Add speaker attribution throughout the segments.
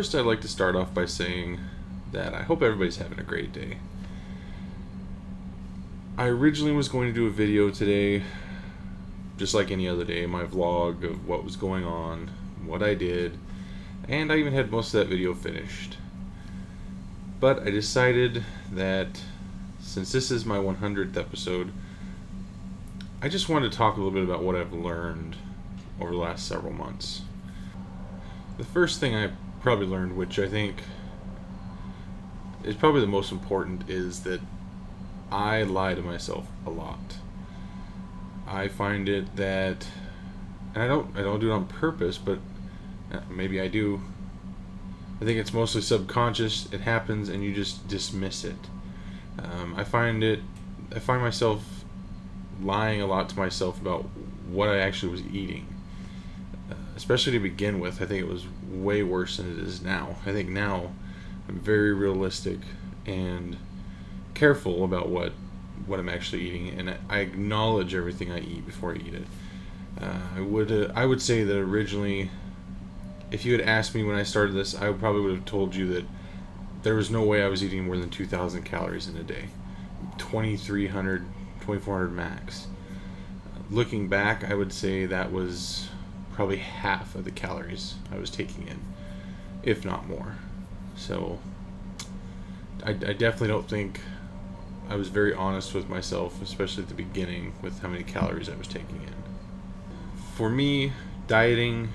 Speaker 1: First, I'd like to start off by saying that I hope everybody's having a great day. I originally was going to do a video today, just like any other day, my vlog of what was going on, what I did, and I even had most of that video finished. But I decided that since this is my 100th episode, I just wanted to talk a little bit about what I've learned over the last several months. The first thing I probably learned, which I think is probably the most important, is that I lie to myself a lot. I find it that, and I don't do it on purpose, but maybe I do. I think it's mostly subconscious. It happens, and you just dismiss it. I find myself lying a lot to myself about what I actually was eating. Especially to begin with, I think it was way worse than it is now. I think now I'm very realistic and careful about what I'm actually eating, and I acknowledge everything I eat before I eat it. I would say that originally, if you had asked me when I started this, I probably would have told you that there was no way I was eating more than 2,000 calories in a day, 2,300, 2,400 max. Looking back, I would say that was probably half of the calories I was taking in, if not more. So I definitely don't think I was very honest with myself, especially at the beginning, with how many calories I was taking in. For me, dieting,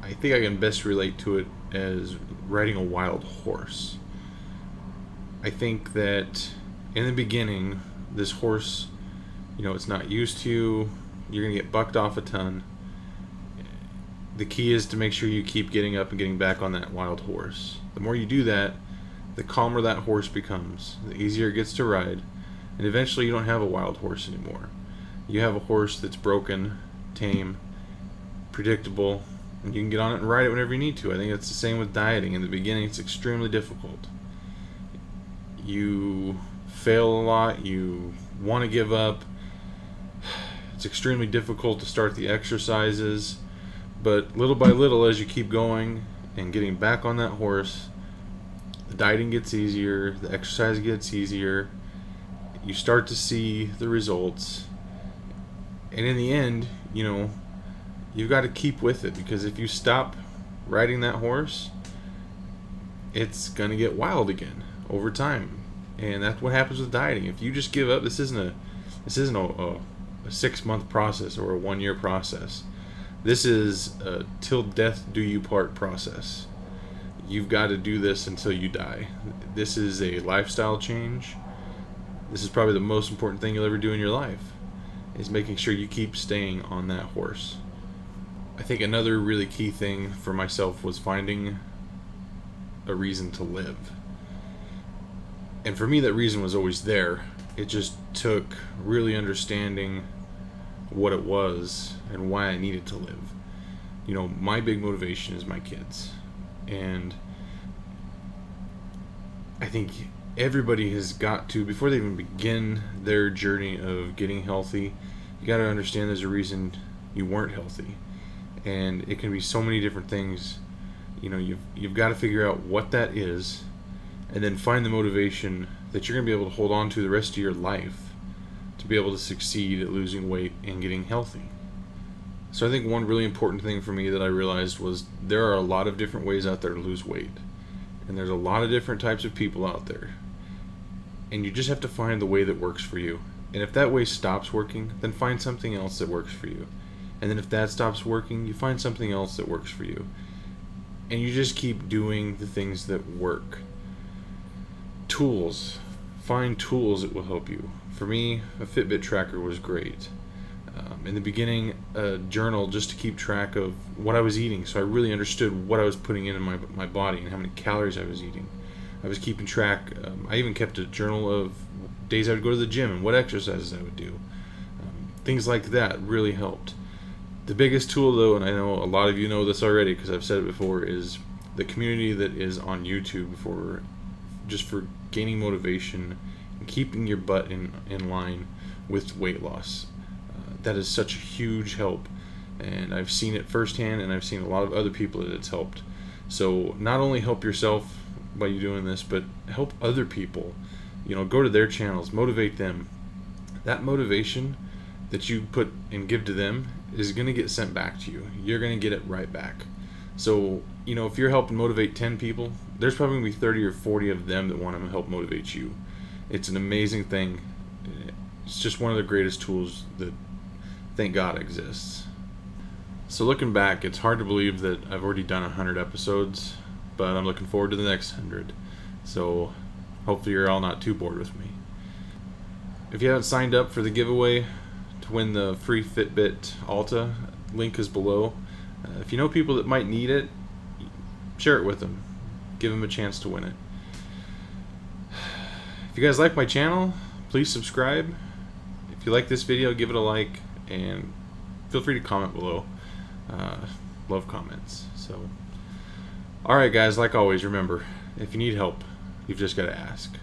Speaker 1: I think I can best relate to it as riding a wild horse. I think that in the beginning, this horse, it's not used to you. You're going to get bucked off a ton. The key is to make sure you keep getting up and getting back on that wild horse. The more you do that, the calmer that horse becomes, the easier it gets to ride, and eventually you don't have a wild horse anymore. You have a horse that's broken, tame, predictable, and you can get on it and ride it whenever you need to. I think it's the same with dieting. In the beginning, it's extremely difficult. You fail a lot, you want to give up. It's extremely difficult to start the exercises. But little by little, as you keep going and getting back on that horse, the dieting gets easier, the exercise gets easier, you start to see the results, and in the end, you've got to keep with it, because if you stop riding that horse, it's going to get wild again over time. And that's what happens with dieting. If you just give up, this isn't a 6-month process or a 1-year process. This is a till death do you part process. You've got to do this until you die. This is a lifestyle change. This is probably the most important thing you'll ever do in your life, is making sure you keep staying on that horse. I think another really key thing for myself was finding a reason to live. And for me, that reason was always there. It just took really understanding what it was and why I needed to live. My big motivation is my kids. And I think everybody has got to, before they even begin their journey of getting healthy, you got to understand there's a reason you weren't healthy. And it can be so many different things. You've got to figure out what that is, and then find the motivation that you're going to be able to hold on to the rest of your life to be able to succeed at losing weight and getting healthy. So I think one really important thing for me that I realized was there are a lot of different ways out there to lose weight. And there's a lot of different types of people out there. And you just have to find the way that works for you. And if that way stops working, then find something else that works for you. And then if that stops working, you find something else that works for you. And you just keep doing the things that work. Tools. Find tools that will help you. For me, a Fitbit tracker was great. In the beginning, a journal just to keep track of what I was eating, so I really understood what I was putting in my body and how many calories I was eating. I was keeping track. I even kept a journal of days I would go to the gym and what exercises I would do. Things like that really helped. The biggest tool, though, and I know a lot of you know this already because I've said it before, is the community that is on YouTube for gaining motivation and keeping your butt in line with weight loss. That is such a huge help, and I've seen it firsthand, and I've seen a lot of other people that it's helped. So not only help yourself by you doing this, but help other people. Go to their channels, motivate them. That motivation that you put and give to them is going to get sent back to you. You're going to get it right back. So, if you're helping motivate 10 people, there's probably going to be 30 or 40 of them that want to help motivate you. It's an amazing thing. It's just one of the greatest tools that, thank God, exists. So looking back, it's hard to believe that I've already done 100 episodes, but I'm looking forward to the next 100. So hopefully you're all not too bored with me. If you haven't signed up for the giveaway to win the free Fitbit Alta, link is below. If you know people that might need it, share it with them. Give them a chance to win it. If you guys like my channel, please subscribe. If you like this video, give it a like, and feel free to comment below. Love comments. So, alright guys, like always, remember, if you need help, you've just got to ask.